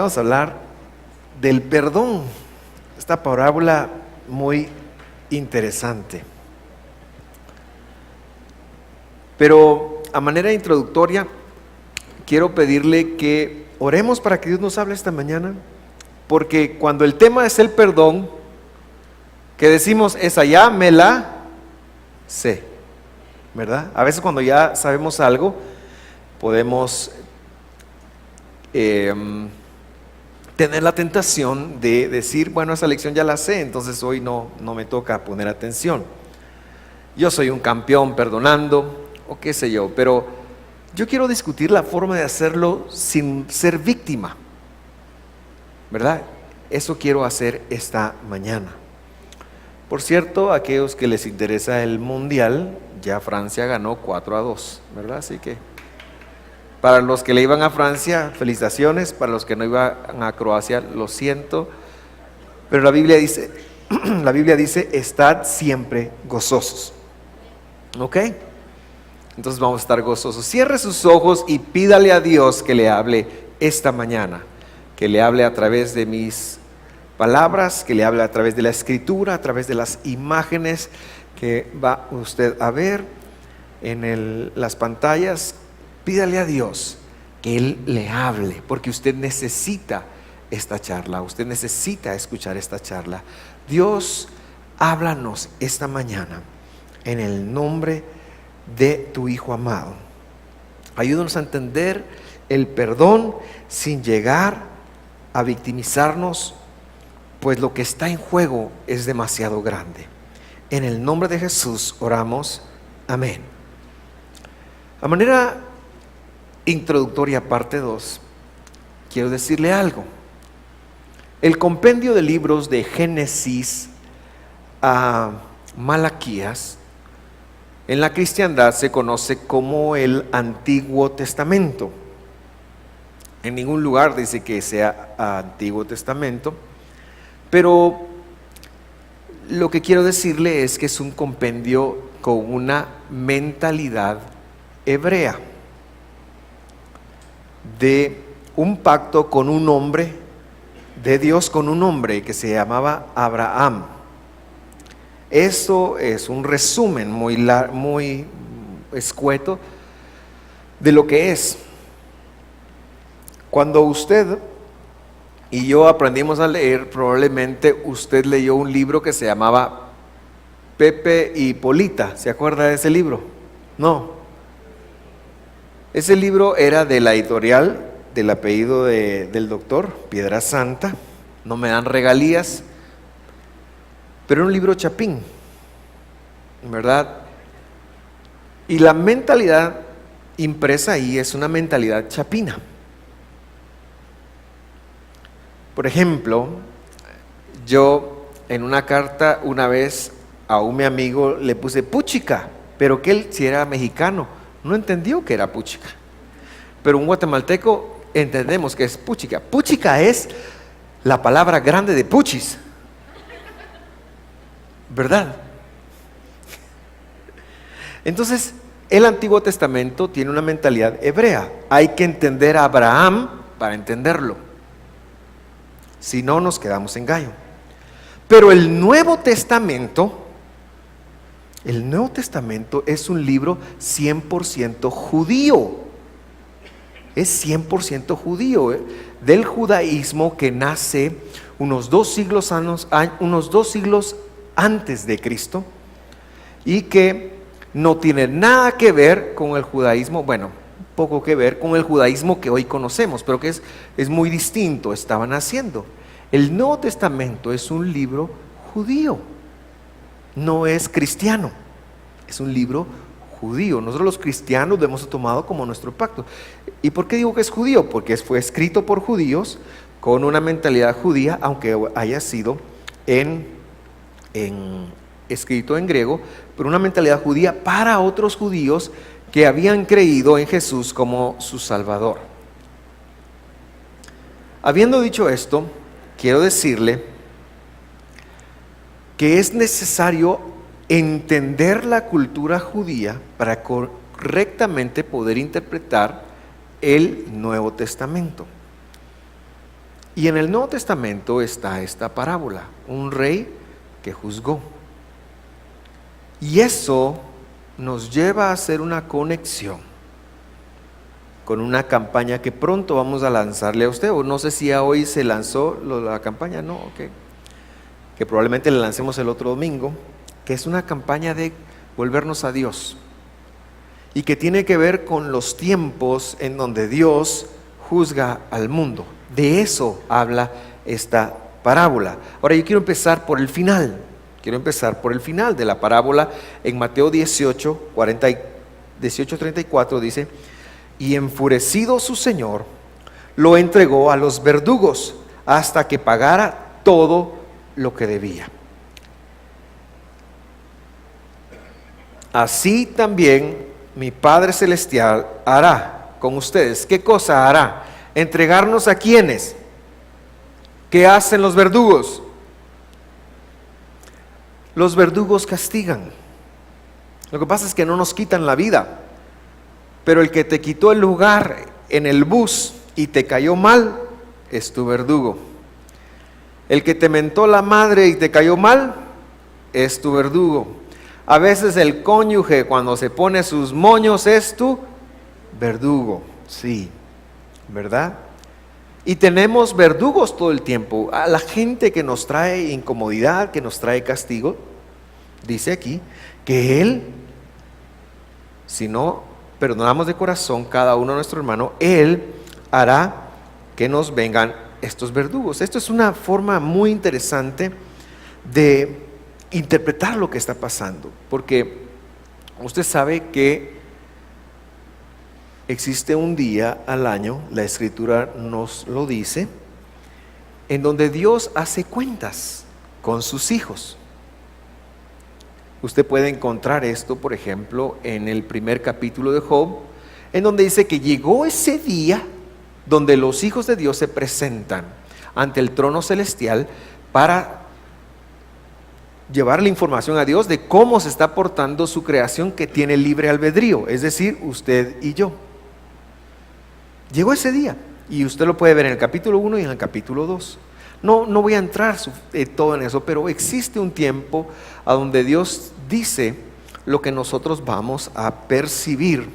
vamos a hablar del perdón. Esta parábola muy interesante. Pero a manera introductoria, quiero pedirle que oremos para que Dios nos hable esta mañana, porque cuando el tema es el perdón, que decimos, esa ya me la sé, ¿verdad? A veces cuando ya sabemos algo, podemos tener la tentación de decir, bueno, esa lección ya la sé, entonces hoy no me toca poner atención. Yo soy un campeón perdonando, o qué sé yo, pero yo quiero discutir la forma de hacerlo sin ser víctima, ¿verdad? Eso quiero hacer esta mañana. Por cierto, a aquellos que les interesa el mundial, ya Francia ganó 4-2, ¿verdad? Así que para los que le iban a Francia, felicitaciones. Para los que no iban a Croacia, lo siento. Pero la Biblia dice, estad siempre gozosos. ¿Ok? Entonces vamos a estar gozosos. Cierre sus ojos y pídale a Dios que le hable esta mañana. Que le hable a través de mis palabras, que le hable a través de la escritura, a través de las imágenes que va usted a ver en las pantallas. Pídale a Dios que Él le hable, porque usted necesita esta charla, usted necesita escuchar esta charla. Dios, háblanos esta mañana en el nombre de tu Hijo amado. Ayúdanos a entender el perdón sin llegar a victimizarnos, pues lo que está en juego es demasiado grande. En el nombre de Jesús oramos, amén. A manera introductoria, parte 2, quiero decirle algo. El compendio de libros de Génesis a Malaquías en la cristiandad se conoce como el Antiguo Testamento. En ningún lugar dice que sea Antiguo Testamento, pero lo que quiero decirle es que es un compendio con una mentalidad hebrea, de un pacto con un hombre, de Dios con un hombre que se llamaba Abraham. Esto es un resumen muy escueto de lo que es. Cuando usted y yo aprendimos a leer, probablemente usted leyó un libro que se llamaba Pepe y Polita. ¿Se acuerda de ese libro? No. Ese libro era de la editorial del apellido del doctor, Piedra Santa. No me dan regalías, pero era un libro chapín, ¿verdad? Y la mentalidad impresa ahí es una mentalidad chapina. Por ejemplo, yo en una carta una vez a mi amigo le puse puchica, pero que él si era mexicano no entendió que era puchica. Pero un guatemalteco entendemos que es puchica. Puchica es la palabra grande de puchis, ¿verdad? Entonces, el Antiguo Testamento tiene una mentalidad hebrea. Hay que entender a Abraham para entenderlo. Si no, nos quedamos en gallo. Pero el Nuevo Testamento es un libro 100% judío. Es 100% judío, del judaísmo que nace unos 2 siglos antes de Cristo, y que no tiene nada que ver con el judaísmo, bueno, poco que ver con el judaísmo que hoy conocemos, pero que es muy distinto. Estaba naciendo. El Nuevo Testamento es un libro judío, no es cristiano, es un libro judío. Nosotros los cristianos lo hemos tomado como nuestro pacto. ¿Y por qué digo que es judío? Porque fue escrito por judíos con una mentalidad judía, aunque haya sido escrito en griego, pero una mentalidad judía para otros judíos que habían creído en Jesús como su Salvador. Habiendo dicho esto, quiero decirle que es necesario entender la cultura judía para correctamente poder interpretar el Nuevo Testamento. Y en el Nuevo Testamento está esta parábola, un rey que juzgó. Y eso nos lleva a hacer una conexión con una campaña que pronto vamos a lanzarle a usted, o no sé si a hoy se lanzó la campaña, no, que probablemente le lancemos el otro domingo, que es una campaña de volvernos a Dios y que tiene que ver con los tiempos en donde Dios juzga al mundo. De eso habla esta parábola. Ahora yo quiero empezar por el final. Quiero empezar por el final de la parábola. En Mateo 18:34 dice: y enfurecido su señor, lo entregó a los verdugos hasta que pagara todo lo que debía. Así también mi Padre Celestial hará con ustedes. ¿Qué cosa hará? ¿Entregarnos a quiénes? ¿Qué hacen los verdugos? Los verdugos castigan. Lo que pasa es que no nos quitan la vida, pero el que te quitó el lugar en el bus y te cayó mal es tu verdugo. El que te mentó la madre y te cayó mal es tu verdugo. A veces el cónyuge, cuando se pone sus moños, es tu verdugo. Sí, ¿verdad? Y tenemos verdugos todo el tiempo. A la gente que nos trae incomodidad, que nos trae castigo, dice aquí que Él, si no perdonamos de corazón cada uno a nuestro hermano, Él hará que nos vengan estos verdugos. Esto es una forma muy interesante de interpretar lo que está pasando, porque usted sabe que existe un día al año, la Escritura nos lo dice, en donde Dios hace cuentas con sus hijos. Usted puede encontrar esto, por ejemplo, en el primer capítulo de Job, en donde dice que llegó ese día donde los hijos de Dios se presentan ante el trono celestial para llevar la información a Dios de cómo se está portando su creación que tiene libre albedrío, es decir, usted y yo. Llegó ese día y usted lo puede ver en el capítulo 1 y en el capítulo 2. No voy a entrar todo en eso, pero existe un tiempo a donde Dios dice lo que nosotros vamos a percibir,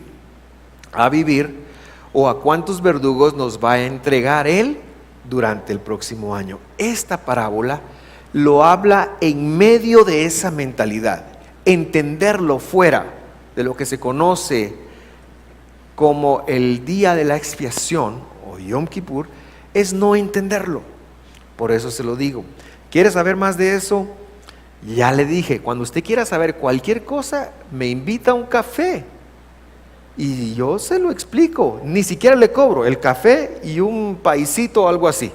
a vivir, o a cuántos verdugos nos va a entregar Él durante el próximo año. Esta parábola lo habla en medio de esa mentalidad. Entenderlo fuera de lo que se conoce como el día de la expiación o Yom Kippur es no entenderlo. Por eso se lo digo. ¿Quiere saber más de eso? Ya le dije, cuando usted quiera saber cualquier cosa, me invita a un café y yo se lo explico. Ni siquiera le cobro el café y un paisito o algo así,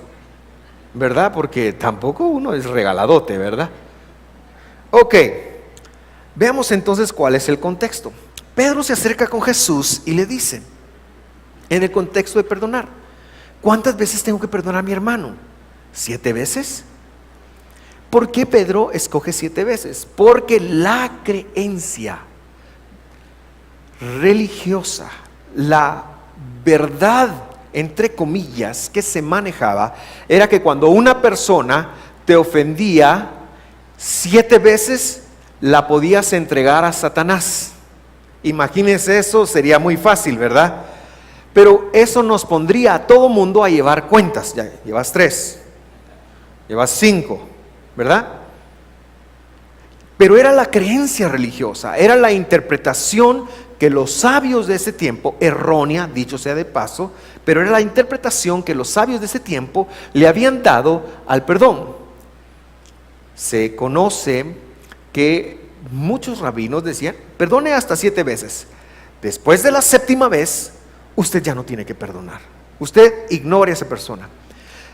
¿verdad? Porque tampoco uno es regaladote, ¿verdad? Ok, veamos entonces cuál es el contexto. Pedro se acerca con Jesús y le dice, en el contexto de perdonar, ¿cuántas veces tengo que perdonar a mi hermano? ¿7 veces? ¿Por qué Pedro escoge 7 veces? Porque la creencia religiosa, la verdad, entre comillas, que se manejaba, era que cuando una persona te ofendía 7 veces, la podías entregar a Satanás. Imagínense eso, sería muy fácil, ¿verdad? Pero eso nos pondría a todo mundo a llevar cuentas. Ya llevas 3, llevas 5, ¿verdad? Pero era la creencia religiosa, era la interpretación que los sabios de ese tiempo, errónea, dicho sea de paso, pero era la interpretación que los sabios de ese tiempo le habían dado al perdón. Se conoce que muchos rabinos decían, perdone hasta 7 veces. Después de la 7ª vez, usted ya no tiene que perdonar. Usted ignore a esa persona.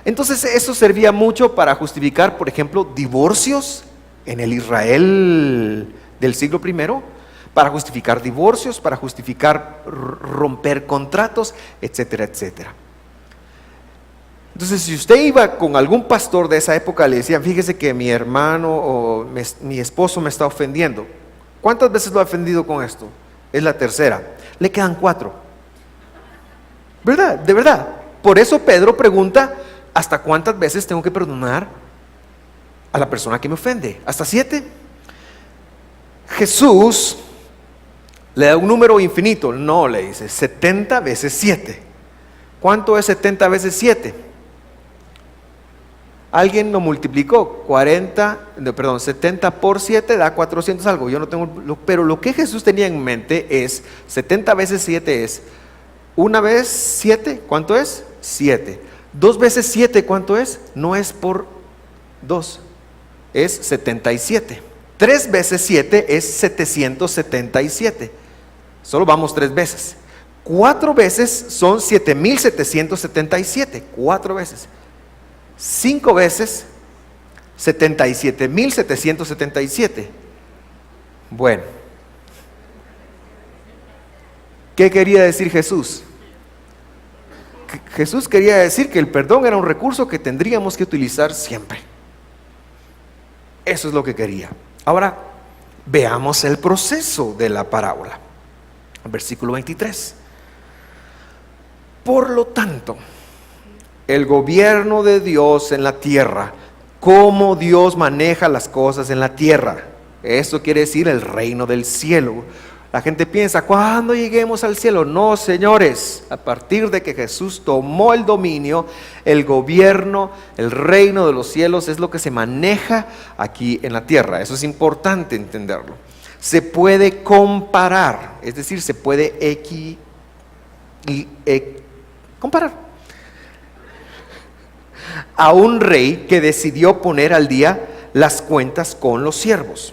Entonces eso servía mucho para justificar, por ejemplo, divorcios en el Israel del siglo I, para justificar divorcios, para justificar romper contratos, etcétera, etcétera. Entonces, si usted iba con algún pastor de esa época, le decían, fíjese que mi hermano o mi esposo me está ofendiendo. ¿Cuántas veces lo ha ofendido con esto? Es la 3ª. Le quedan 4. ¿Verdad? De verdad. Por eso Pedro pregunta, ¿hasta cuántas veces tengo que perdonar a la persona que me ofende? ¿Hasta 7? Jesús le da un número infinito. No, le dice 70 veces 7. ¿Cuánto es 70 veces 7? Alguien lo multiplicó. 70 por 7 da 400 algo. Yo no tengo, pero lo que Jesús tenía en mente es 70 veces 7 es 1 vez 7, ¿cuánto es? 7. 2 veces 7, ¿cuánto es? No es por 2, es 77. 3 veces 7 es 777. Solo vamos 3 veces. 4 veces son 7777. 4 veces. 5 veces 77,777. Bueno, ¿qué quería decir Jesús? Jesús quería decir que el perdón era un recurso que tendríamos que utilizar siempre. Eso es lo que quería. Ahora, veamos el proceso de la parábola. Versículo 23. Por lo tanto, el gobierno de Dios en la tierra, cómo Dios maneja las cosas en la tierra. Esto quiere decir el reino del cielo. La gente piensa, ¿cuándo lleguemos al cielo? No, señores, a partir de que Jesús tomó el dominio, el gobierno, el reino de los cielos es lo que se maneja aquí en la tierra. Eso es importante entenderlo. Se puede comparar, es decir, se puede comparar a un rey que decidió poner al día las cuentas con los siervos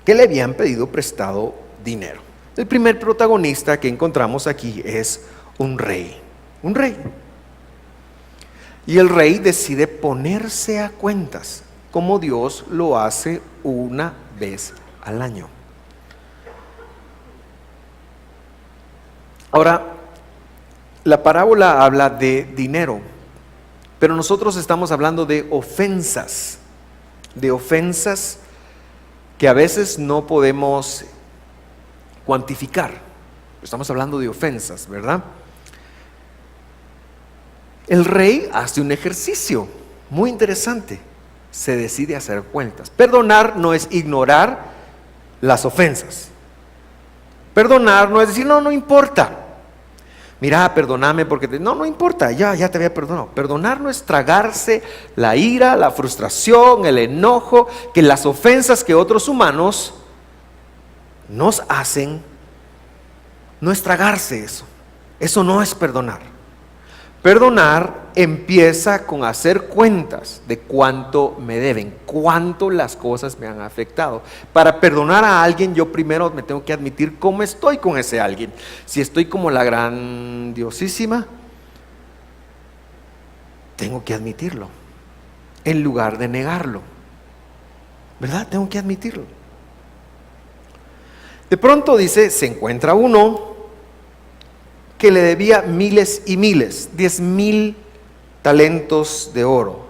que le habían pedido prestado dinero. El primer protagonista que encontramos aquí es un rey. Un rey. Y el rey decide ponerse a cuentas, como Dios lo hace una vez al año. Ahora, la parábola habla de dinero, pero nosotros estamos hablando de ofensas que a veces no podemos cuantificar. Estamos hablando de ofensas, ¿verdad? El rey hace un ejercicio muy interesante. Se decide hacer cuentas. Perdonar no es ignorar las ofensas. Perdonar no es decir, no importa. Mira, perdóname porque no importa, ya te había perdonado. Perdonar no es tragarse la ira, la frustración, el enojo, que las ofensas que otros humanos nos hacen, no es tragarse eso. Eso no es perdonar. Perdonar empieza con hacer cuentas de cuánto me deben, cuánto las cosas me han afectado. Para perdonar a alguien, yo primero me tengo que admitir cómo estoy con ese alguien. Si estoy como la grandiosísima, tengo que admitirlo, en lugar de negarlo. ¿Verdad? Tengo que admitirlo. De pronto dice, se encuentra uno que le debía miles y miles, 10,000 talentos de oro.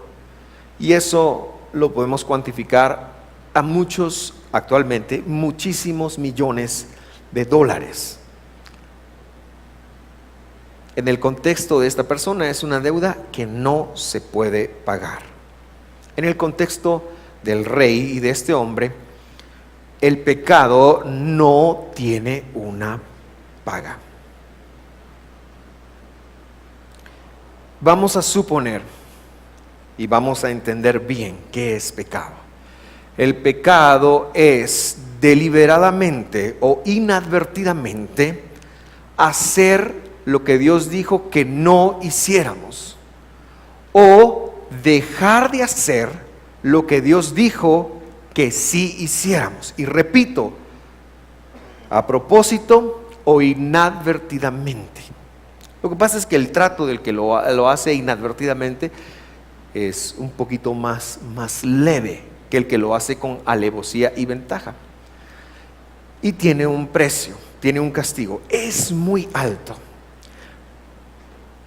Y eso lo podemos cuantificar a muchos, actualmente, muchísimos millones de dólares. En el contexto de esta persona es una deuda que no se puede pagar. En el contexto del rey y de este hombre, el pecado no tiene una paga. Vamos a suponer y vamos a entender bien qué es pecado. El pecado es deliberadamente o inadvertidamente hacer lo que Dios dijo que no hiciéramos, o dejar de hacer lo que Dios dijo que sí hiciéramos. Y repito, a propósito o inadvertidamente. Lo que pasa es que el trato del que lo hace inadvertidamente es un poquito más leve que el que lo hace con alevosía y ventaja. Y tiene un precio, tiene un castigo, es muy alto.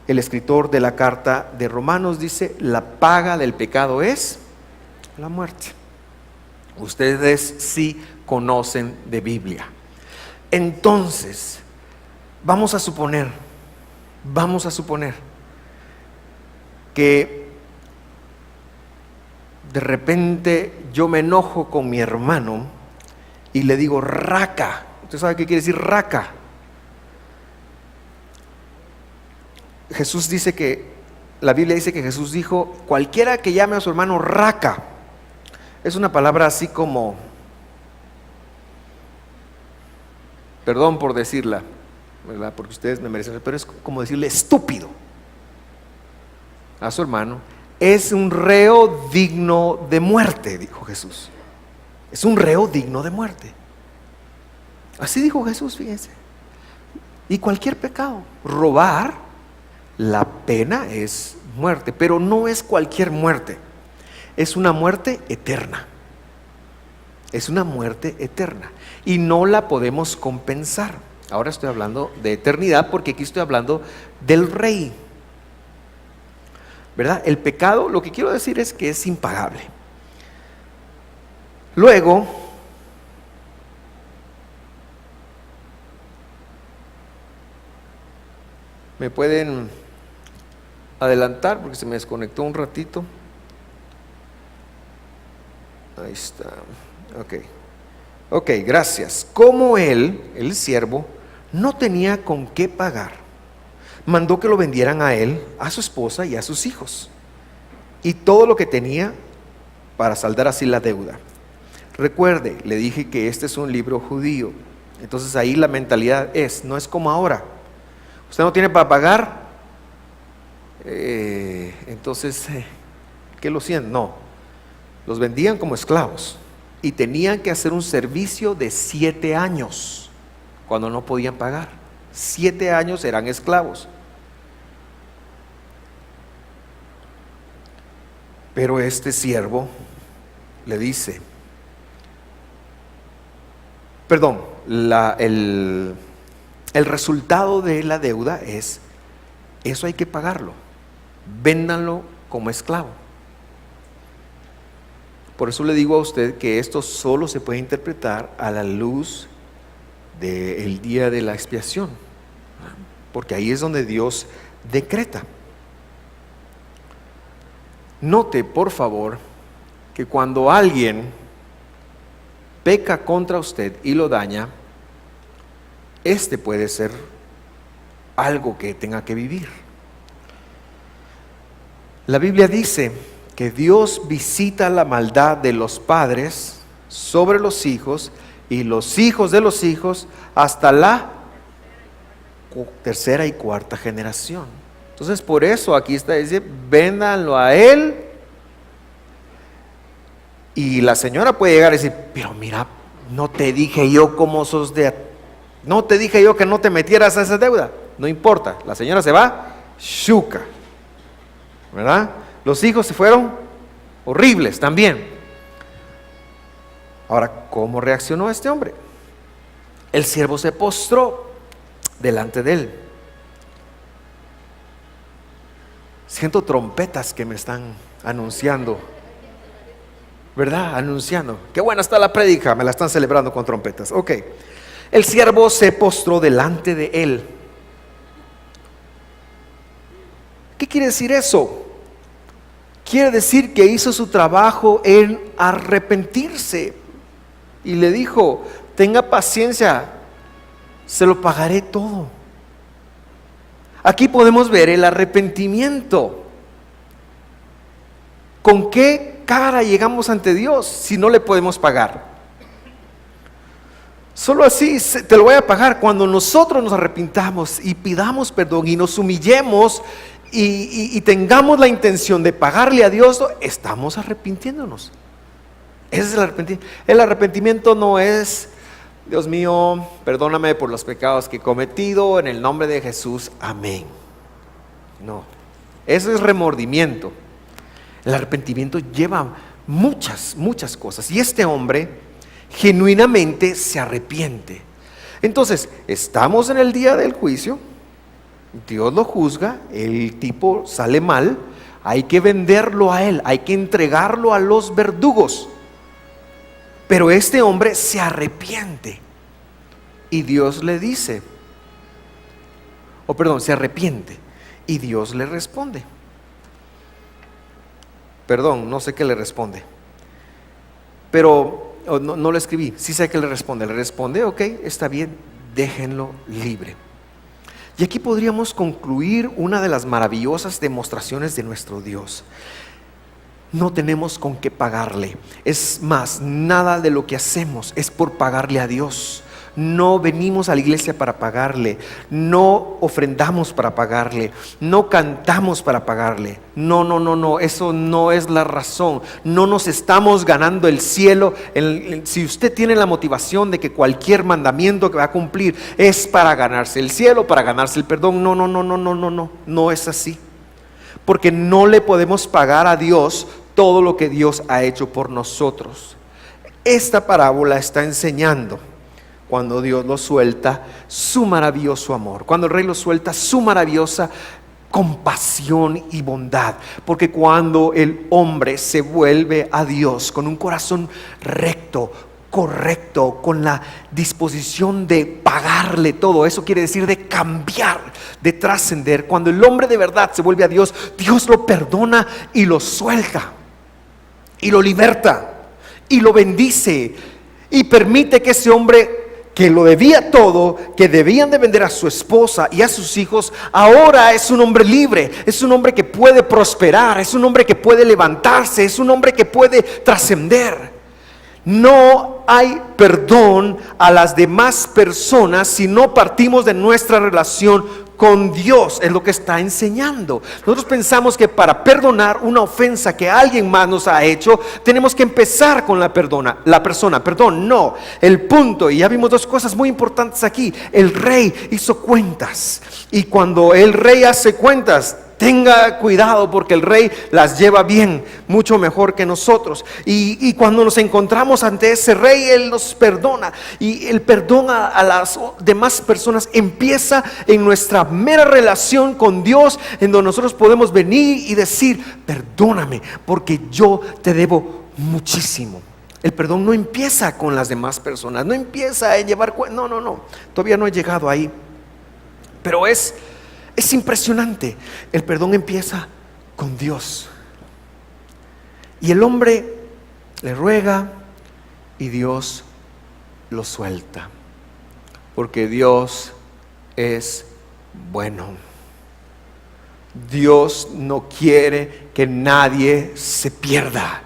El escritor de la carta de Romanos dice, la paga del pecado es la muerte. Ustedes sí conocen de Biblia. Entonces, vamos a suponer que de repente yo me enojo con mi hermano y le digo raca. ¿Usted sabe qué quiere decir raca? Jesús dice que, la Biblia dice que Jesús dijo, cualquiera que llame a su hermano raca, es una palabra así como, perdón por decirla, ¿verdad? Porque ustedes me merecen, pero es como decirle estúpido a su hermano. Es un reo digno de muerte, dijo Jesús. Es un reo digno de muerte. Así dijo Jesús, fíjense. Y cualquier pecado, robar, la pena es muerte, pero no es cualquier muerte. Es una muerte eterna. Es una muerte eterna. Y no la podemos compensar. Ahora estoy hablando de eternidad porque aquí estoy hablando del rey. ¿Verdad? El pecado, lo que quiero decir es que es impagable. Luego, ¿me pueden adelantar? Porque se me desconectó un ratito. Ahí está. Ok, gracias. Como él, el siervo, no tenía con qué pagar, mandó que lo vendieran a él, a su esposa y a sus hijos, y todo lo que tenía para saldar así la deuda. Recuerde, le dije que este es un libro judío, entonces ahí la mentalidad no es como ahora. Usted no tiene para pagar, entonces, ¿qué lo sienten? No, los vendían como esclavos y tenían que hacer un servicio de 7 años cuando no podían pagar. 7 años eran esclavos. Pero este siervo le dice, perdón, el resultado de la deuda es, eso hay que pagarlo, véndanlo como esclavo. Por eso le digo a usted que esto solo se puede interpretar a la luz del día de la expiación, porque ahí es donde Dios decreta. Note, por favor, que cuando alguien peca contra usted y lo daña, este puede ser algo que tenga que vivir. La Biblia dice que Dios visita la maldad de los padres sobre los hijos y los hijos de los hijos hasta la 3ª y 4ª generación. Entonces por eso aquí está, dice, véndanlo a él. Y la señora puede llegar y decir, pero mira, no te dije yo cómo sos no te dije yo que no te metieras a esa deuda. No importa, la señora se va, shuka, ¿verdad? Los hijos se fueron horribles también. Ahora, ¿cómo reaccionó este hombre? El siervo se postró delante de él. Siento trompetas que me están anunciando, ¿verdad? Anunciando. Qué buena está la prédica, me la están celebrando con trompetas. Ok. El siervo se postró delante de él. ¿Qué quiere decir eso? Quiere decir que hizo su trabajo en arrepentirse y le dijo, tenga paciencia, se lo pagaré todo. Aquí podemos ver el arrepentimiento. ¿Con qué cara llegamos ante Dios si no le podemos pagar? Solo así te lo voy a pagar cuando nosotros nos arrepintamos y pidamos perdón y nos humillemos y tengamos la intención de pagarle a Dios. Estamos arrepintiéndonos. Ese es el arrepentimiento. El arrepentimiento no es, Dios mío, perdóname por los pecados que he cometido, en el nombre de Jesús, amén. No, eso es remordimiento. El arrepentimiento lleva muchas cosas. Y este hombre genuinamente se arrepiente. Entonces, estamos en el día del juicio, Dios lo juzga, el tipo sale mal, hay que venderlo a él, hay que entregarlo a los verdugos. Pero este hombre se arrepiente y Dios le dice, se arrepiente y Dios le responde. perdón, no sé qué le responde. Pero no lo escribí, sí sé que le responde. Le responde, ok, está bien, déjenlo libre. Y aquí podríamos concluir una de las maravillosas demostraciones de nuestro Dios. No tenemos con qué pagarle. Es más, nada de lo que hacemos es por pagarle a Dios. No venimos a la iglesia para pagarle, no ofrendamos para pagarle, no cantamos para pagarle. No, eso no es la razón. No nos estamos ganando el cielo. Si usted tiene la motivación de que cualquier mandamiento que va a cumplir es para ganarse el cielo, para ganarse el perdón, no es así. Porque no le podemos pagar a Dios todo lo que Dios ha hecho por nosotros. Esta parábola está enseñando, cuando Dios lo suelta, su maravilloso amor. Cuando el rey lo suelta, su maravillosa compasión y bondad. Porque cuando el hombre se vuelve a Dios con un corazón recto, correcto, con la disposición de pagarle todo, eso quiere decir de cambiar, de trascender. Cuando el hombre de verdad se vuelve a Dios, Dios lo perdona y lo suelta, y lo liberta, y lo bendice, y permite que ese hombre que lo debía todo, que debían de vender a su esposa y a sus hijos, ahora es un hombre libre, es un hombre que puede prosperar, es un hombre que puede levantarse, es un hombre que puede trascender. No hay perdón a las demás personas si no partimos de nuestra relación con Dios, es lo que está enseñando. Nosotros pensamos que para perdonar una ofensa que alguien más nos ha hecho, tenemos que empezar con la persona. Perdón, no. El punto, y ya vimos dos cosas muy importantes aquí. El rey hizo cuentas, y cuando el rey hace cuentas, tenga cuidado, porque el rey las lleva bien, mucho mejor que nosotros. Y cuando nos encontramos ante ese rey, él nos perdona. Y el perdón a las demás personas empieza en nuestra mera relación con Dios, en donde nosotros podemos venir y decir: perdóname, porque yo te debo muchísimo. El perdón no empieza con las demás personas, no empieza en llevar cuentas. No, todavía no he llegado ahí. Pero es impresionante. El perdón empieza con Dios. Y el hombre le ruega y Dios lo suelta. Porque Dios es bueno. Dios no quiere que nadie se pierda.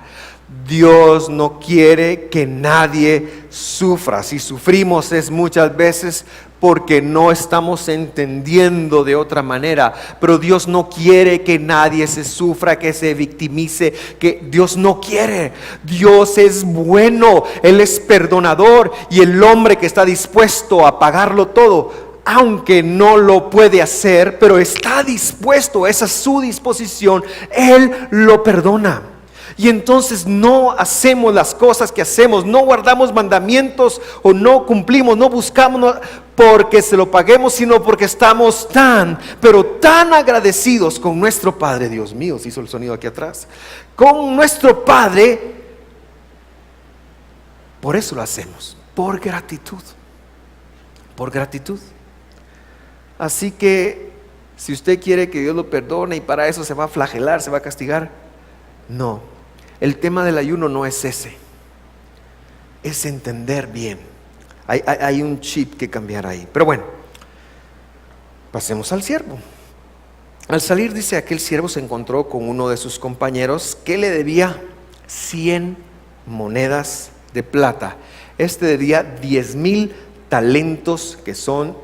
Dios no quiere que nadie sufra. Si sufrimos es muchas veces porque no estamos entendiendo de otra manera. Pero Dios no quiere que nadie se sufra, que se victimice, que Dios no quiere. Dios es bueno, Él es perdonador, y el hombre que está dispuesto a pagarlo todo, aunque no lo puede hacer, pero está dispuesto, esa es su disposición, Él lo perdona. Y entonces no hacemos las cosas que hacemos, no guardamos mandamientos o no cumplimos, no buscamos porque se lo paguemos, sino porque estamos tan agradecidos con nuestro Padre. Dios mío, se hizo el sonido aquí atrás. Con nuestro Padre, por eso lo hacemos, por gratitud. Por gratitud. Así que si usted quiere que Dios lo perdone y para eso se va a flagelar, se va a castigar, no. El tema del ayuno no es ese, es entender bien. Hay un chip que cambiar ahí. Pero bueno, pasemos al siervo. Al salir, dice, aquel siervo se encontró con uno de sus compañeros que le debía 100 monedas de plata. Este debía 10,000 talentos, que son,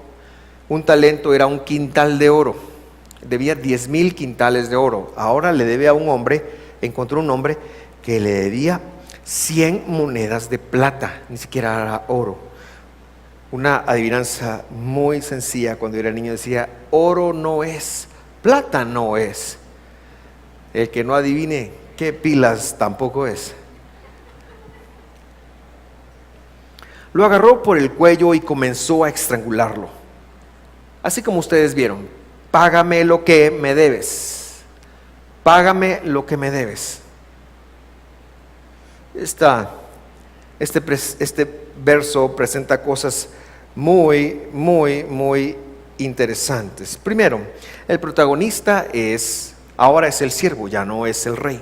un talento era un quintal de oro. Debía 10,000 quintales de oro. Ahora le debe a un hombre, encontró un hombre que le debía 100 monedas de plata, ni siquiera era oro. Una adivinanza muy sencilla. Cuando yo era niño decía: oro no es, plata no es. El que no adivine, qué pilas tampoco es. Lo agarró por el cuello y comenzó a estrangularlo. Así como ustedes vieron: págame lo que me debes, págame lo que me debes. Este verso presenta cosas muy interesantes. Primero, el protagonista ahora es el siervo, ya no es el rey.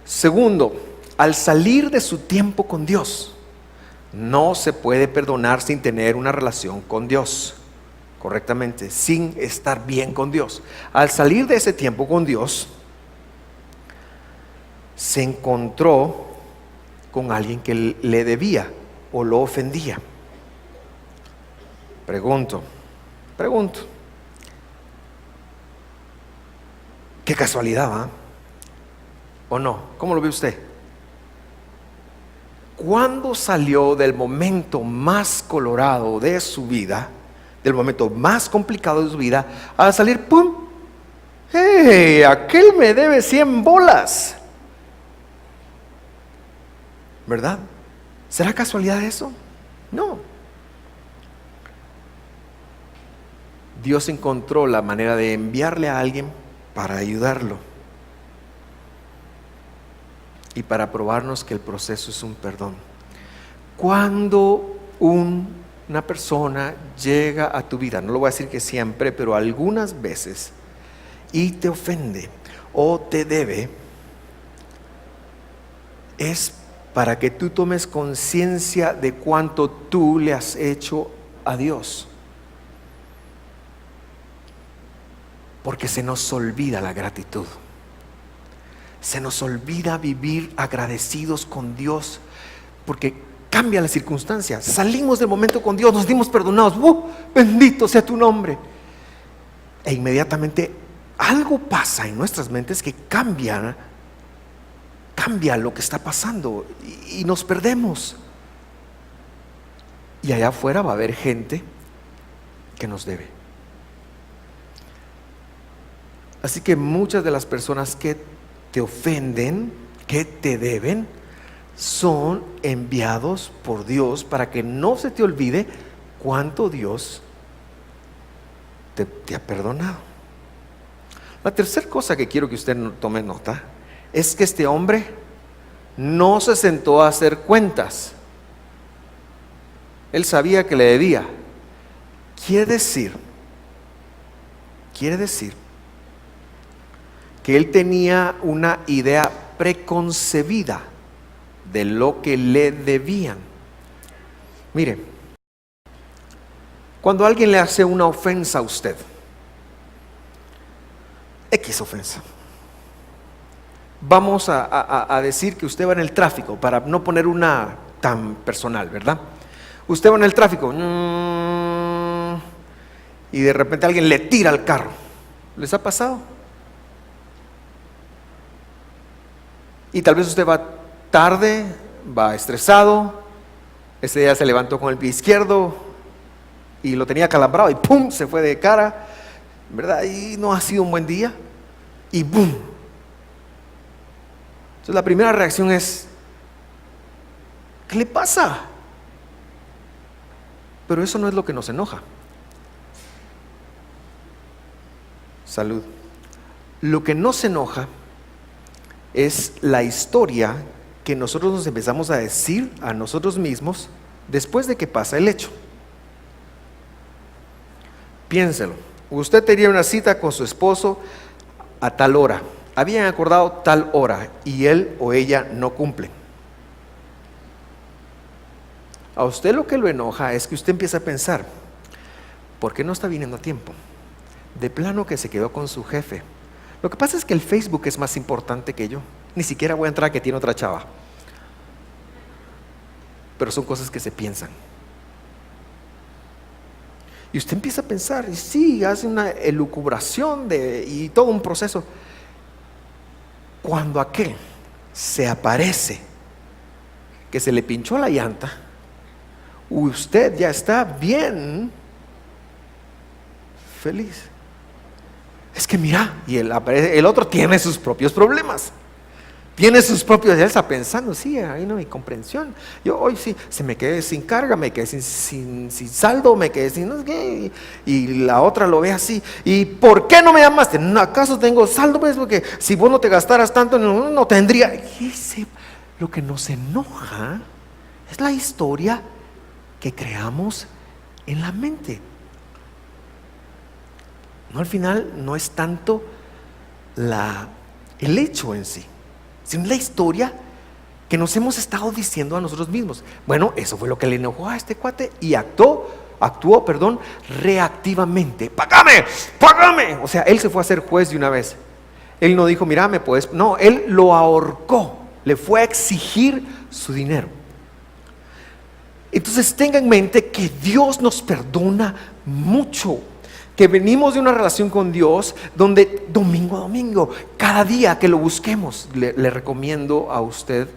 Segundo, al salir de su tiempo con Dios, no se puede perdonar sin tener una relación con Dios correctamente, sin estar bien con Dios. Al salir de ese tiempo con Dios, se encontró con alguien que le debía o lo ofendía. Pregunto, qué casualidad, ¿va? ¿O no? ¿Cómo lo ve usted? ¿Cuándo salió del momento más colorado de su vida, del momento más complicado de su vida, al salir, ¡pum! ¡Hey! Aquel me debe 100 bolas. ¿Verdad? ¿Será casualidad eso? No. Dios encontró la manera de enviarle a alguien para ayudarlo y para probarnos que el proceso es un perdón. Cuando una persona llega a tu vida, no lo voy a decir que siempre, pero algunas veces, y te ofende o te debe, es para que tú tomes conciencia de cuánto tú le has hecho a Dios. Porque se nos olvida la gratitud. Se nos olvida vivir agradecidos con Dios, porque cambia la circunstancia. Salimos del momento con Dios, nos dimos perdonados. Bendito sea tu nombre. E inmediatamente algo pasa en nuestras mentes que cambia lo que está pasando y nos perdemos. Y allá afuera va a haber gente que nos debe. Así que muchas de las personas que te ofenden, que te deben, son enviados por Dios para que no se te olvide cuánto Dios te ha perdonado. La tercera cosa que quiero que usted tome nota es que este hombre no se sentó a hacer cuentas. Él sabía que le debía. Quiere decir que él tenía una idea preconcebida de lo que le debían. Mire, cuando alguien le hace una ofensa a usted, X ofensa, vamos a decir que usted va en el tráfico, para no poner una tan personal, ¿verdad? Usted va en el tráfico y de repente alguien le tira al carro. ¿Les ha pasado? Y tal vez usted va tarde, va estresado, ese día se levantó con el pie izquierdo y lo tenía calambrado y ¡pum! Se fue de cara, ¿verdad? Y no ha sido un buen día y ¡pum! Entonces la primera reacción es, ¿qué le pasa? Pero eso no es lo que nos enoja. Salud. Lo que nos enoja es la historia que nosotros nos empezamos a decir a nosotros mismos después de que pasa el hecho. Piénselo. Usted tenía una cita con su esposo a tal hora. Habían acordado tal hora y él o ella no cumplen. A usted lo que lo enoja es que usted empieza a pensar, ¿por qué no está viniendo a tiempo? De plano que se quedó con su jefe. Lo que pasa es que el Facebook es más importante que yo. Ni siquiera voy a entrar que tiene otra chava. Pero son cosas que se piensan. Y usted empieza a pensar, y sí, hace una elucubración y todo un proceso. Cuando aquel se aparece, que se le pinchó la llanta, usted ya está bien feliz. Es que mira, y el otro tiene sus propios problemas. Tiene sus propios, él está pensando, sí, ahí no hay comprensión. Yo hoy sí, se me quedé sin carga, me quedé sin saldo, me quedé sin no sé qué, y la otra lo ve así. ¿Y por qué no me llamaste? ¿Acaso tengo saldo? Pues porque si vos no te gastaras tanto, no tendría. Lo que nos enoja es la historia que creamos en la mente. No, al final no es tanto el hecho en sí. sino la historia que nos hemos estado diciendo a nosotros mismos. Bueno, eso fue lo que le enojó a este cuate y actuó reactivamente. ¡Págame! ¡Págame! O sea, él se fue a ser juez de una vez. Él no dijo, mira, me puedes. No, él lo ahorcó, le fue a exigir su dinero. Entonces tenga en mente que Dios nos perdona mucho, que venimos de una relación con Dios donde domingo a domingo, cada día que lo busquemos, le recomiendo a usted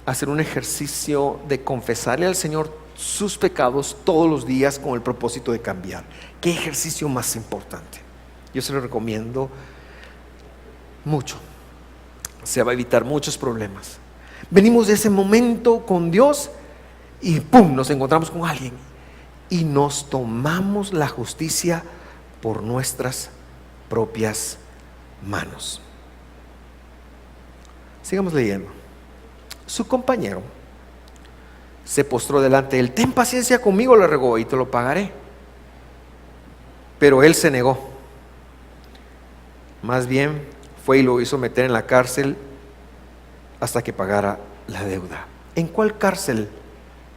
hacer un ejercicio de confesarle al Señor sus pecados todos los días con el propósito de cambiar. ¿Qué ejercicio más importante? Yo se lo recomiendo mucho. Se va a evitar muchos problemas. Venimos de ese momento con Dios y ¡pum!, nos encontramos con alguien y nos tomamos la justicia por nuestras propias manos. Sigamos leyendo. Su compañero se postró delante de él. Ten paciencia conmigo, le rogó, y te lo pagaré. Pero él se negó. Más bien fue y lo hizo meter en la cárcel hasta que pagara la deuda. ¿En cuál cárcel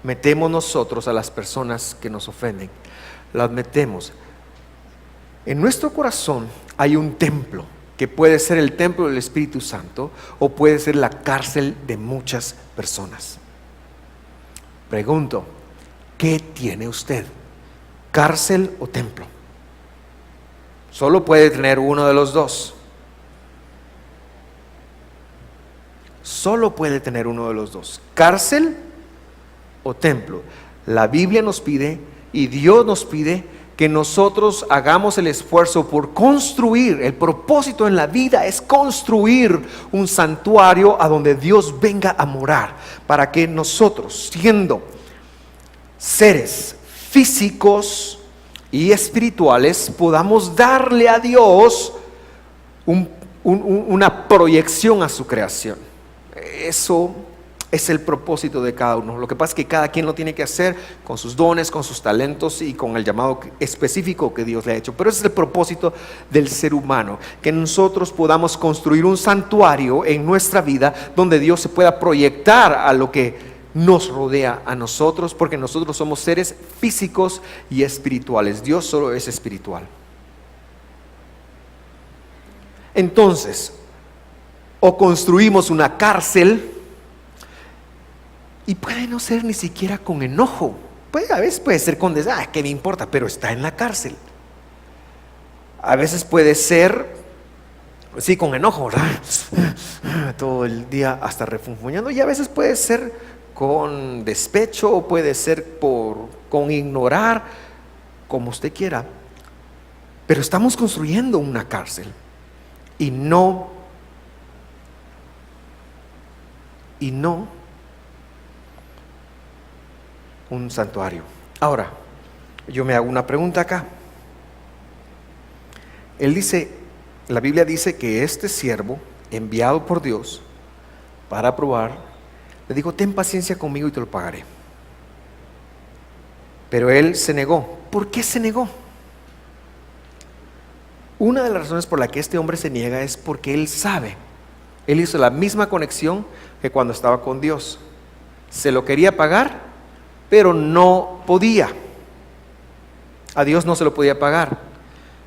metemos nosotros a las personas que nos ofenden? Las metemos. En nuestro corazón hay un templo, que puede ser el templo del Espíritu Santo o puede ser la cárcel de muchas personas. Pregunto, ¿qué tiene usted? ¿Cárcel o templo? Solo puede tener uno de los dos. Solo puede tener uno de los dos, cárcel o templo. La Biblia nos pide y Dios nos pide que nosotros hagamos el esfuerzo por construir. El propósito en la vida es construir un santuario a donde Dios venga a morar, para que nosotros, siendo seres físicos y espirituales, podamos darle a Dios una proyección a su creación. Eso es el propósito de cada uno. Lo que pasa es que cada quien lo tiene que hacer con sus dones, con sus talentos y con el llamado específico que Dios le ha hecho. Pero ese es el propósito del ser humano, que nosotros podamos construir un santuario en nuestra vida donde Dios se pueda proyectar a lo que nos rodea a nosotros, porque nosotros somos seres físicos y espirituales. Dios solo es espiritual. Entonces, o construimos una cárcel, y puede no ser ni siquiera con enojo, a veces puede ser con ¿qué me importa? Pero está en la cárcel. A veces puede ser sí, con enojo, ¿verdad? Todo el día hasta refunfuñando, y a veces puede ser con despecho, o puede ser con ignorar, como usted quiera. Pero estamos construyendo una cárcel y no un santuario. Ahora, yo me hago una pregunta acá. La Biblia dice que este siervo, enviado por Dios para probar, le dijo: ten paciencia conmigo y te lo pagaré. Pero él se negó. ¿Por qué se negó? Una de las razones por la que este hombre se niega es porque él sabe, él hizo la misma conexión que cuando estaba con Dios. Se lo quería pagar, pero no podía. A Dios no se lo podía pagar.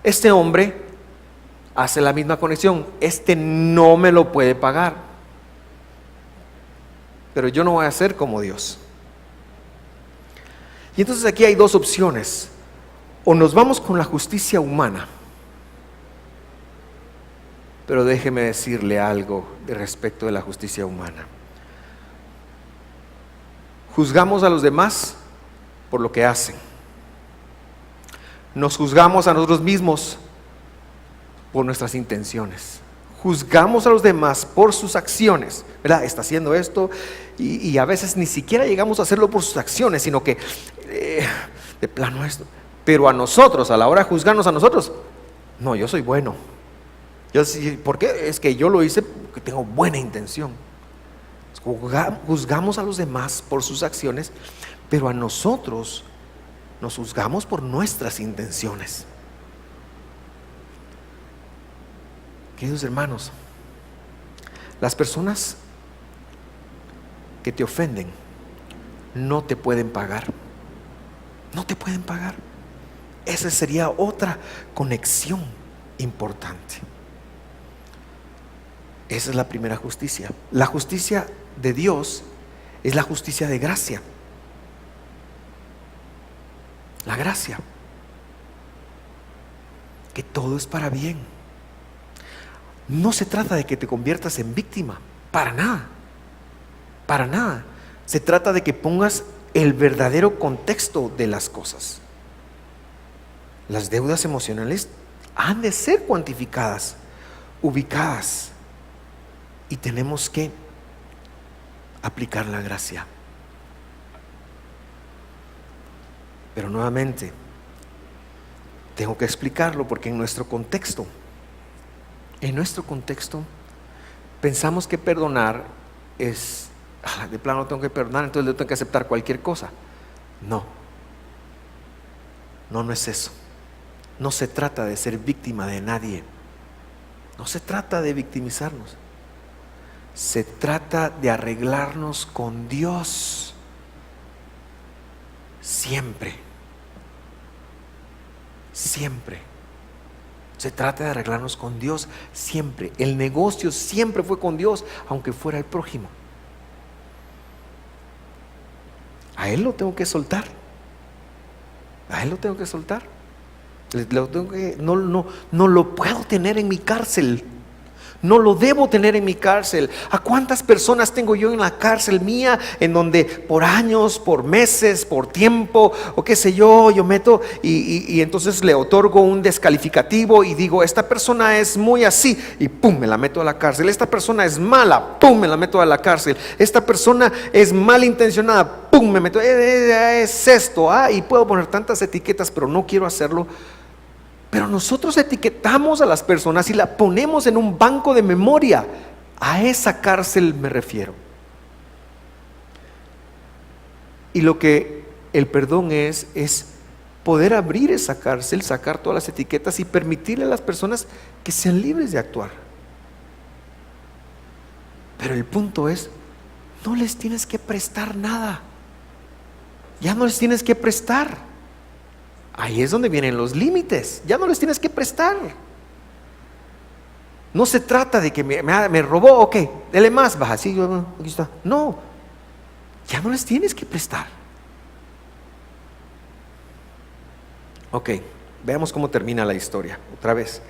Este hombre hace la misma conexión: este no me lo puede pagar, pero yo no voy a ser como Dios. Y entonces aquí hay dos opciones: o nos vamos con la justicia humana. Pero déjeme decirle algo de respecto de la justicia humana. Juzgamos a los demás por lo que hacen. Nos juzgamos a nosotros mismos por nuestras intenciones. Juzgamos a los demás por sus acciones, ¿verdad? Está haciendo esto, y a veces ni siquiera llegamos a hacerlo por sus acciones, sino que de plano esto. Pero a nosotros, a la hora de juzgarnos a nosotros, no, yo soy bueno. ¿Por qué? Es que yo lo hice porque tengo buena intención. Juzgamos a los demás por sus acciones, pero a nosotros nos juzgamos por nuestras intenciones. Queridos hermanos, Las personas que te ofenden no te pueden pagar. No te pueden pagar. Esa sería otra conexión importante. Esa es la primera justicia. La justicia de Dios es la justicia de gracia. La gracia. Que todo es para bien. No se trata de que te conviertas en víctima. Para nada. Para nada. Se trata de que pongas el verdadero contexto de las cosas. Las deudas emocionales han de ser cuantificadas, ubicadas, y tenemos que aplicar la gracia. Pero nuevamente tengo que explicarlo, porque en nuestro contexto pensamos que perdonar es de plano tengo que perdonar, entonces le tengo que aceptar cualquier cosa. No es eso. No se trata de ser víctima de nadie. No se trata de victimizarnos. Se trata de arreglarnos con Dios. Siempre. Siempre. Se trata de arreglarnos con Dios siempre. El negocio siempre fue con Dios, aunque fuera el prójimo. A Él lo tengo que soltar. A Él lo tengo que soltar. No lo puedo tener en mi cárcel. No lo debo tener en mi cárcel. ¿A cuántas personas tengo yo en la cárcel mía, en donde por años, por meses, por tiempo, o qué sé yo meto y entonces le otorgo un descalificativo y digo, esta persona es muy así, y pum, me la meto a la cárcel. Esta persona es mala, pum, me la meto a la cárcel. Esta persona es malintencionada, pum, me meto, es esto, y puedo poner tantas etiquetas, pero no quiero hacerlo. Pero nosotros etiquetamos a las personas y la ponemos en un banco de memoria. A esa cárcel me refiero. Y lo que el perdón es poder abrir esa cárcel, sacar todas las etiquetas y permitirle a las personas que sean libres de actuar. Pero el punto es, no les tienes que prestar nada. Ya no les tienes que prestar. Ahí es donde vienen los límites. Ya no les tienes que prestar. No se trata de que me robó, ok, dele más, baja, sí, aquí está. No, ya no les tienes que prestar. Ok, veamos cómo termina la historia. Otra vez.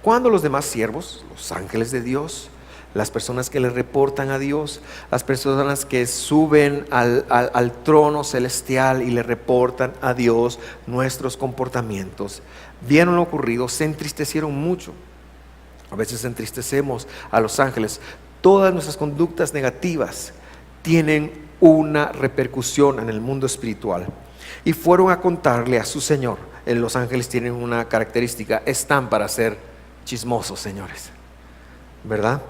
Cuando los demás siervos, los ángeles de Dios, las personas que le reportan a Dios, las personas que suben al trono celestial y le reportan a Dios nuestros comportamientos, vieron lo ocurrido, se entristecieron mucho. A veces entristecemos a los ángeles. Todas nuestras conductas negativas tienen una repercusión en el mundo espiritual. Y fueron a contarle a su Señor. Los ángeles tienen una característica, están para ser chismosos, señores, ¿verdad?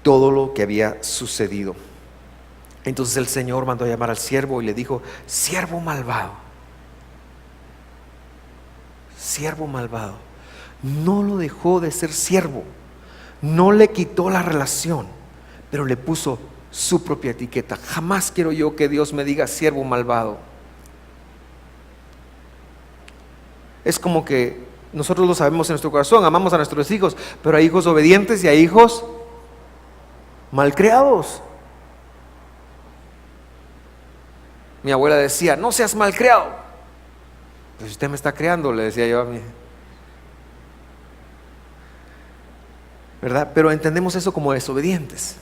Todo lo que había sucedido. Entonces el Señor mandó a llamar al siervo y le dijo, siervo malvado, no lo dejó de ser siervo, no le quitó la relación, pero le puso su propia etiqueta. Jamás quiero yo que Dios me diga siervo malvado. Es como que nosotros lo sabemos en nuestro corazón, amamos a nuestros hijos, pero hay hijos obedientes y hay hijos malcriados. Mi abuela decía, no seas malcriado. Pues usted me está criando, le decía yo a mí, ¿verdad? Pero entendemos eso como desobedientes.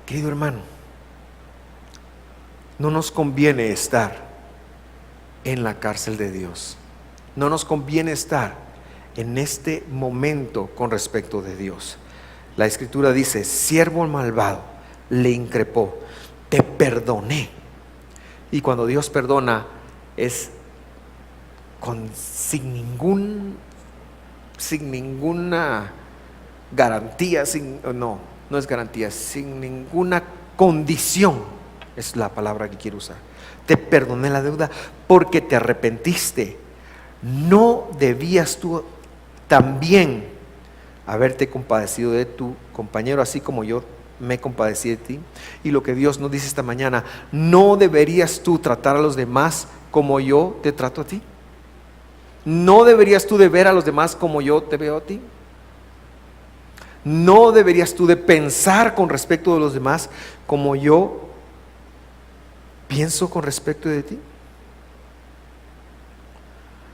Querido hermano, no nos conviene estar en la cárcel de Dios. No nos conviene estar en este momento con respecto de Dios. La Escritura dice, siervo malvado, le increpó, te perdoné. Y cuando Dios perdona es sin ninguna garantía, no es garantía, sin ninguna condición, es la palabra que quiero usar. Te perdoné la deuda porque te arrepentiste. No debías tú también haberte compadecido de tu compañero, así como yo me compadecí de ti. Y lo que Dios nos dice esta mañana: ¿no deberías tú tratar a los demás como yo te trato a ti? ¿No deberías tú de ver a los demás como yo te veo a ti? ¿No deberías tú de pensar con respecto de los demás como yo pienso con respecto de ti?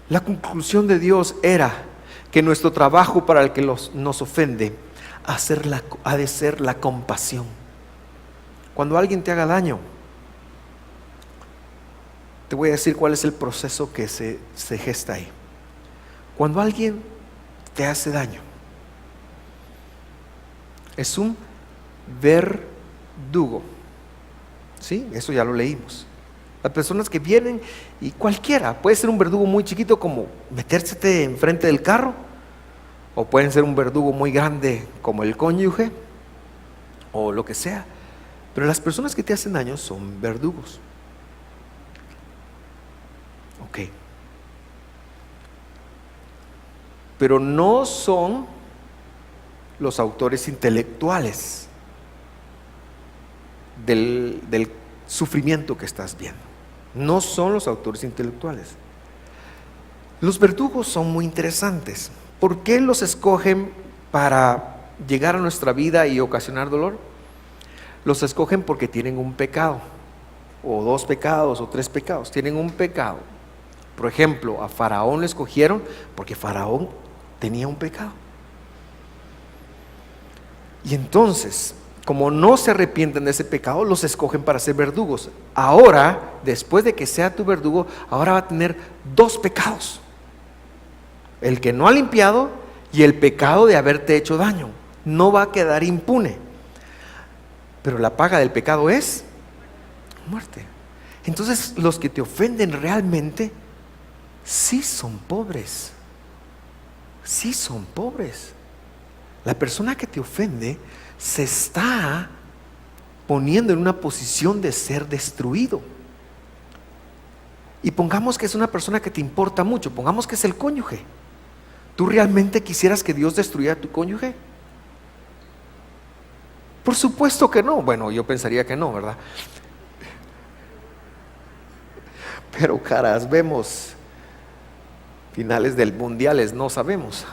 La conclusión de Dios era que nuestro trabajo para el que nos ofende ha de ser la compasión. Cuando alguien te haga daño, te voy a decir cuál es el proceso que se gesta ahí. Cuando alguien te hace daño, es un verdugo. ¿Sí? Eso ya lo leímos. Las personas que vienen, y cualquiera, puede ser un verdugo muy chiquito como metérsete enfrente del carro, o pueden ser un verdugo muy grande como el cónyuge, o lo que sea. Pero las personas que te hacen daño son verdugos. Ok. Pero no son los autores intelectuales del sufrimiento que estás viendo. No son los autores intelectuales. Los verdugos son muy interesantes. ¿Por qué los escogen para llegar a nuestra vida y ocasionar dolor? Los escogen porque tienen un pecado, o 2 pecados, o 3 pecados. Tienen un pecado. Por ejemplo, a Faraón lo escogieron porque Faraón tenía un pecado. Y entonces, como no se arrepienten de ese pecado, los escogen para ser verdugos. Ahora, después de que sea tu verdugo, ahora va a tener 2 pecados: el que no ha limpiado y el pecado de haberte hecho daño. No va a quedar impune. Pero la paga del pecado es muerte. Entonces, los que te ofenden realmente sí son pobres. Sí son pobres. La persona que te ofende se está poniendo en una posición de ser destruido. Y pongamos que es una persona que te importa mucho, pongamos que es el cónyuge. ¿Tú realmente quisieras que Dios destruyera a tu cónyuge? Por supuesto que no. Bueno, yo pensaría que no, ¿verdad? Pero caras, vemos finales del mundiales, no sabemos.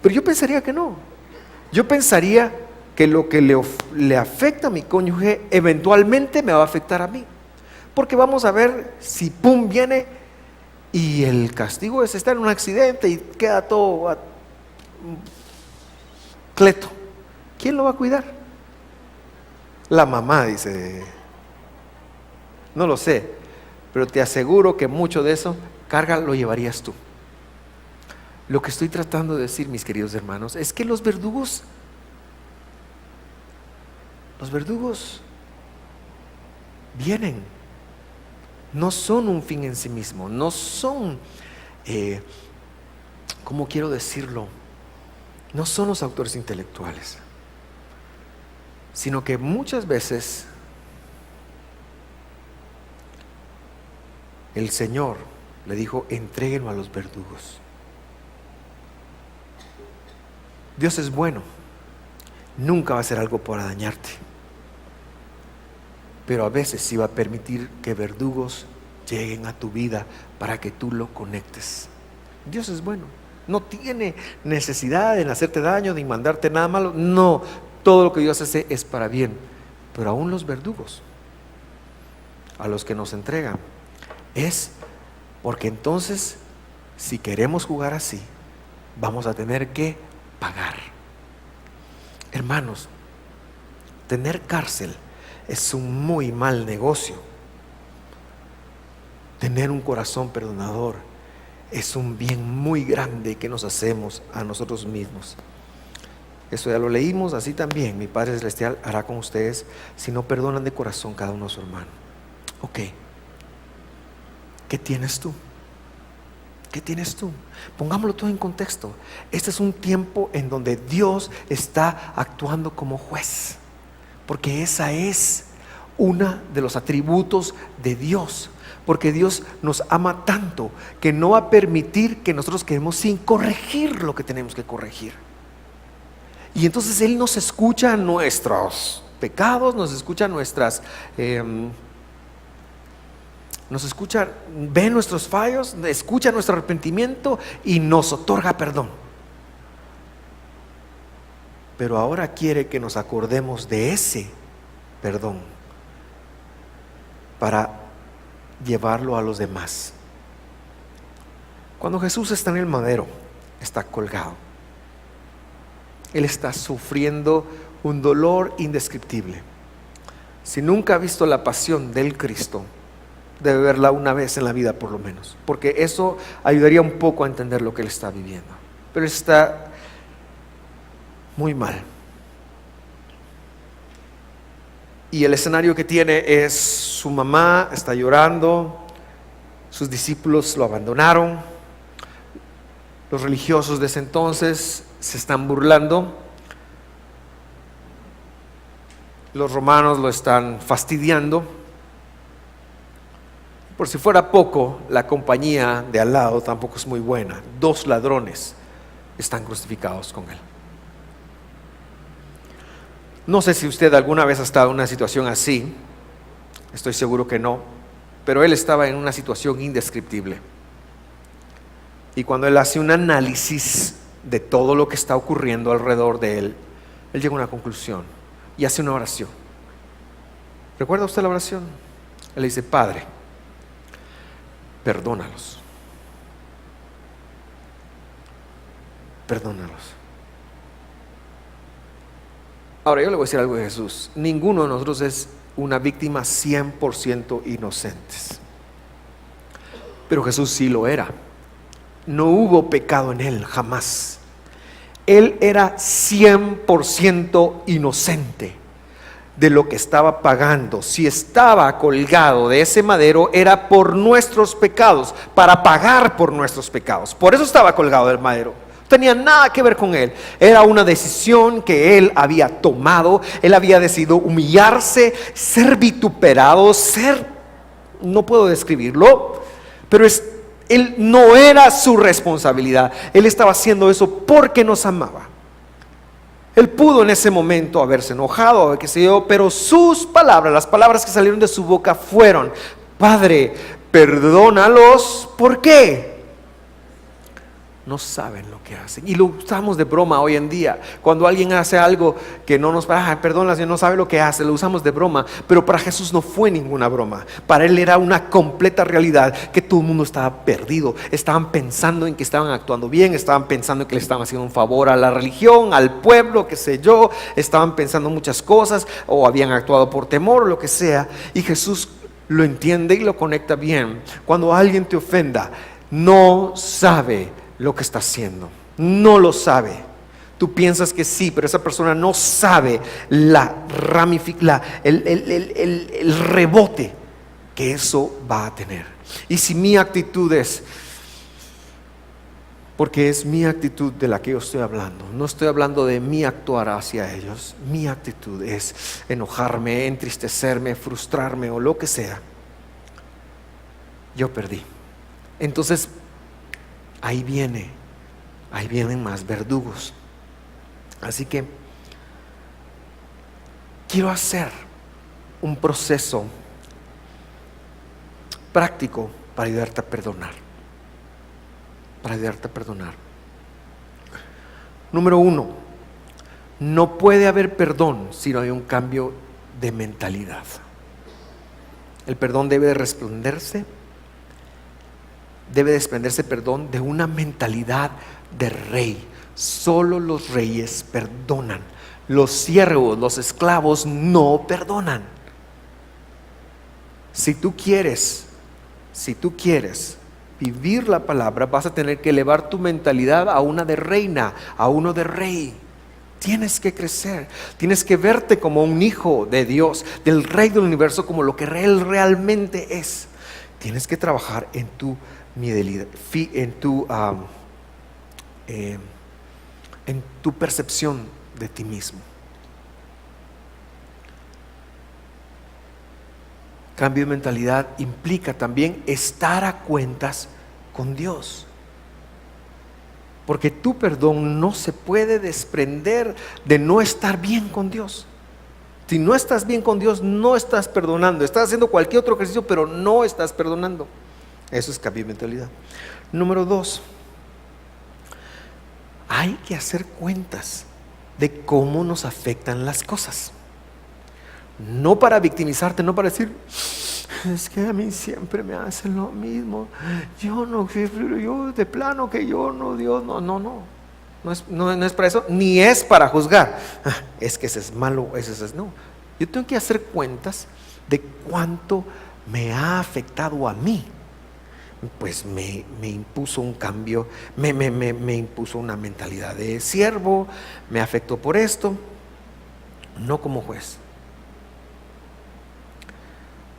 Pero yo pensaría que no. Yo pensaría que lo que le afecta a mi cónyuge eventualmente me va a afectar a mí. Porque vamos a ver si pum viene y el castigo es estar en un accidente y queda todo cleto. ¿Quién lo va a cuidar? La mamá, dice. No lo sé, pero te aseguro que mucho de eso carga lo llevarías tú. Lo que estoy tratando de decir, mis queridos hermanos, es que los verdugos vienen, no son un fin en sí mismo, no son, ¿cómo quiero decirlo? No son los autores intelectuales, sino que muchas veces el Señor le dijo: entréguenlo a los verdugos. Dios es bueno, nunca va a hacer algo para dañarte, pero a veces sí va a permitir que verdugos lleguen a tu vida para que tú lo conectes. Dios es bueno, no tiene necesidad de hacerte daño, de mandarte nada malo. No, todo lo que Dios hace es para bien. Pero aún los verdugos, a los que nos entregan, es porque entonces, si queremos jugar así, vamos a tener que pagar. Hermanos, tener cárcel es un muy mal negocio. Tener un corazón perdonador es un bien muy grande que nos hacemos a nosotros mismos. Eso ya lo leímos. Así también mi Padre Celestial hará con ustedes si no perdonan de corazón cada uno a su hermano. Ok, ¿qué tienes tú? ¿Qué tienes tú? Pongámoslo todo en contexto. Este es un tiempo en donde Dios está actuando como juez, porque esa es una de los atributos de Dios. Porque Dios nos ama tanto que no va a permitir que nosotros quedemos sin corregir lo que tenemos que corregir. Y entonces Él nos escucha nuestros pecados, nos escucha nos escucha, ve nuestros fallos, escucha nuestro arrepentimiento y nos otorga perdón. Pero ahora quiere que nos acordemos de ese perdón para llevarlo a los demás. Cuando Jesús está en el madero, está colgado. Él está sufriendo un dolor indescriptible. Si nunca ha visto la pasión del Cristo, debe verla una vez en la vida por lo menos, porque eso ayudaría un poco a entender lo que Él está viviendo. Pero Él está muy mal. Y el escenario que tiene es: su mamá está llorando, sus discípulos lo abandonaron, los religiosos de ese entonces se están burlando, los romanos lo están fastidiando. Por si fuera poco, la compañía de al lado tampoco es muy buena. 2 ladrones están crucificados con Él. No sé si usted alguna vez ha estado en una situación así, estoy seguro que no, pero Él estaba en una situación indescriptible. Y cuando Él hace un análisis de todo lo que está ocurriendo alrededor de Él, Él llega a una conclusión y hace una oración. ¿Recuerda usted la oración? Él le dice: Padre, perdónalos. Perdónalos. Ahora yo le voy a decir algo de Jesús. Ninguno de nosotros es una víctima 100% inocentes. Pero Jesús sí lo era. No hubo pecado en Él, jamás. Él era 100% inocente de lo que estaba pagando. Si estaba colgado de ese madero, era por nuestros pecados, para pagar por nuestros pecados. Por eso estaba colgado del madero. No tenía nada que ver con Él. Era una decisión que Él había tomado. Él había decidido humillarse, ser vituperado, no puedo describirlo, pero Él no era su responsabilidad. Él estaba haciendo eso porque nos amaba. Él pudo en ese momento haberse enojado, qué sé yo, pero sus palabras, las palabras que salieron de su boca fueron: Padre, perdónalos. ¿Por qué? No saben lo que hacen. Y lo usamos de broma hoy en día. Cuando alguien hace algo que no nos perdona, no sabe lo que hace, lo usamos de broma. Pero para Jesús no fue ninguna broma. Para Él era una completa realidad que todo el mundo estaba perdido. Estaban pensando en que estaban actuando bien, estaban pensando en que le estaban haciendo un favor a la religión, al pueblo, qué sé yo. Estaban pensando muchas cosas, o habían actuado por temor, o lo que sea. Y Jesús lo entiende y lo conecta bien. Cuando alguien te ofenda, no sabe lo que está haciendo, no lo sabe. Tú piensas que sí, pero esa persona no sabe el rebote que eso va a tener. Y si mi actitud es, porque es mi actitud de la que yo estoy hablando, no estoy hablando de mi actuar hacia ellos, mi actitud es enojarme, entristecerme, frustrarme o lo que sea, yo perdí. Entonces ahí vienen más verdugos. Así que quiero hacer un proceso práctico para ayudarte a perdonar. Número 1, no puede haber perdón si no hay un cambio de mentalidad. El perdón debe desprenderse, de una mentalidad de rey. Solo los reyes perdonan. Los siervos, los esclavos no perdonan. Si tú quieres vivir la palabra, vas a tener que elevar tu mentalidad a una de reina, a uno de rey. Tienes que crecer, tienes que verte como un hijo de Dios, del Rey del universo, como lo que Él realmente es. Tienes que trabajar en tu en tu percepción de ti mismo. Cambio de mentalidad implica también estar a cuentas con Dios. Porque tu perdón no se puede desprender de no estar bien con Dios. Si no estás bien con Dios, no estás perdonando. Estás haciendo cualquier otro ejercicio, pero no estás perdonando. Eso es cambio de mentalidad. Número 2, hay que hacer cuentas de cómo nos afectan las cosas. No para victimizarte, no para decir, es que a mí siempre me hacen lo mismo. Yo de plano que yo no, Dios, no. No es para eso, ni es para juzgar. Es que ese es malo, ese es no. Yo tengo que hacer cuentas de cuánto me ha afectado a mí. Pues me impuso un cambio, me impuso una mentalidad de siervo, me afectó por esto, no como juez.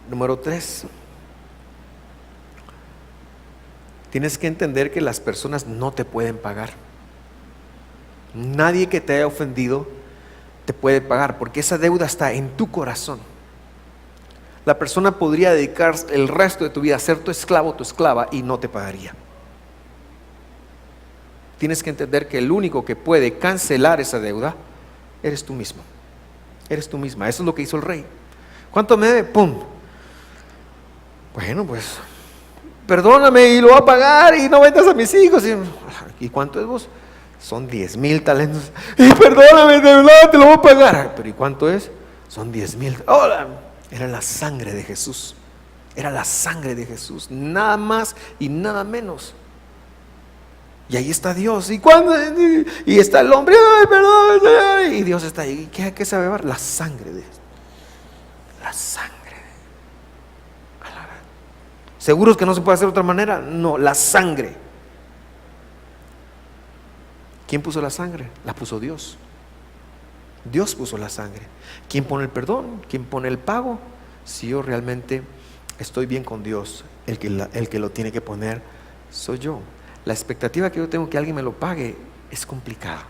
Número 3, tienes que entender que las personas no te pueden pagar. Nadie que te haya ofendido te puede pagar, porque esa deuda está en tu corazón. La persona podría dedicar el resto de tu vida a ser tu esclavo, tu esclava, y no te pagaría. Tienes que entender que el único que puede cancelar esa deuda eres tú mismo. Eres tú misma. Eso es lo que hizo el rey. ¿Cuánto me debe? ¡Pum! Bueno, pues perdóname y lo voy a pagar y no vendas a mis hijos. ¿Y cuánto es vos? Son 10,000 talentos. Y perdóname, de verdad te lo voy a pagar. Pero ¿y cuánto es? Son 10,000. ¡Hola! Era la sangre de Jesús. Era la sangre de Jesús. Nada más y nada menos. Y ahí está Dios. Y está el hombre. ¡Ay, perdón! Y Dios está ahí. ¿Qué sabe llevar? La sangre de Jesús. La sangre. ¿Seguros que no se puede hacer de otra manera? No, la sangre. ¿Quién puso la sangre? La puso Dios. Dios puso la sangre. ¿Quién pone el perdón? ¿Quién pone el pago? Si yo realmente estoy bien con Dios, el que lo tiene que poner soy yo. La expectativa que yo tengo que alguien me lo pague es complicada.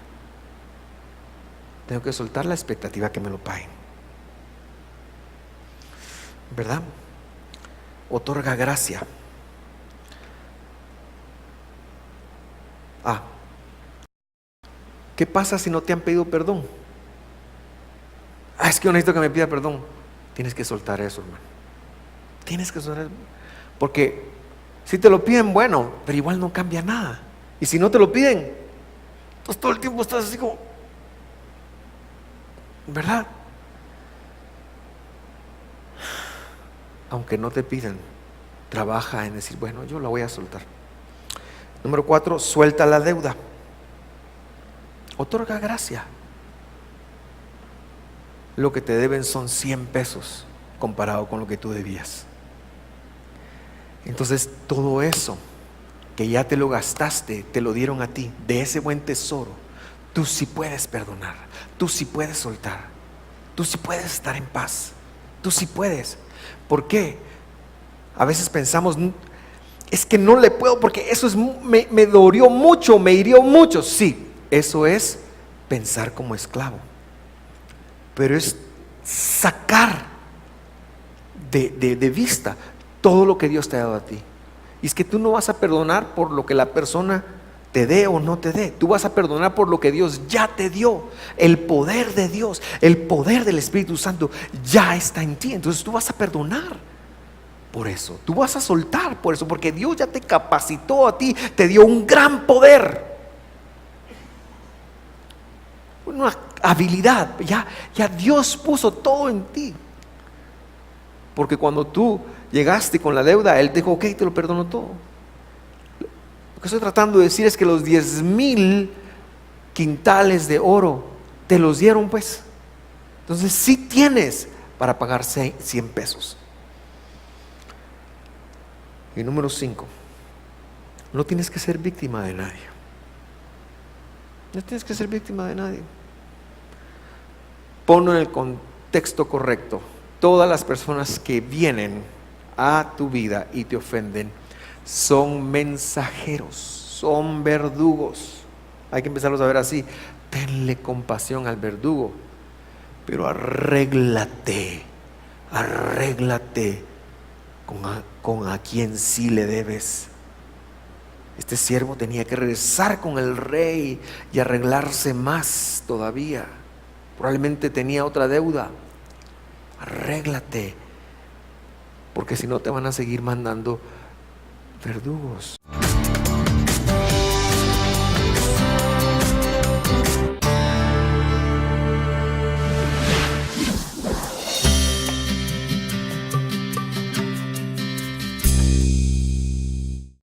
Tengo que soltar la expectativa que me lo paguen. ¿Verdad? Otorga gracia. ¿Qué pasa si no te han pedido perdón? Es que yo necesito que me pida perdón. Tienes que soltar eso, hermano. Tienes que soltar eso. Porque si te lo piden, bueno, pero igual no cambia nada. Y si no te lo piden, pues todo el tiempo estás así como, ¿verdad? Aunque no te piden, trabaja en decir, bueno, yo la voy a soltar. Número 4, suelta la deuda. Otorga gracia. Lo que te deben son 100 pesos comparado con lo que tú debías. Entonces todo eso que ya te lo gastaste, te lo dieron a ti, de ese buen tesoro, tú sí puedes perdonar, tú sí puedes soltar, tú sí puedes estar en paz, tú sí puedes. ¿Por qué? A veces pensamos, es que no le puedo porque eso me dolió mucho, me hirió mucho. Sí, eso es pensar como esclavo. Pero es sacar de vista todo lo que Dios te ha dado a ti. Y es que tú no vas a perdonar por lo que la persona te dé o no te dé. Tú vas a perdonar por lo que Dios ya te dio. El poder de Dios, el poder del Espíritu Santo ya está en ti. Entonces tú vas a perdonar por eso. Tú vas a soltar por eso, porque Dios ya te capacitó a ti, te dio un gran poder, una habilidad. Ya Dios puso todo en ti. Porque cuando tú llegaste con la deuda, Él dijo, ok, te lo perdono todo. Lo que estoy tratando de decir es que los 10,000 quintales de oro te los dieron, pues. Entonces sí tienes para pagar 100 pesos. Y número 5, no tienes que ser víctima de nadie. No tienes que ser víctima de nadie. Ponlo en el contexto correcto. Todas las personas que vienen a tu vida y te ofenden son mensajeros, son verdugos. Hay que empezarlos a ver así. Tenle compasión al verdugo, pero arréglate con a quien sí le debes. Este siervo tenía que regresar con el rey y arreglarse más todavía. Probablemente tenía otra deuda. Arréglate, porque si no te van a seguir mandando verdugos.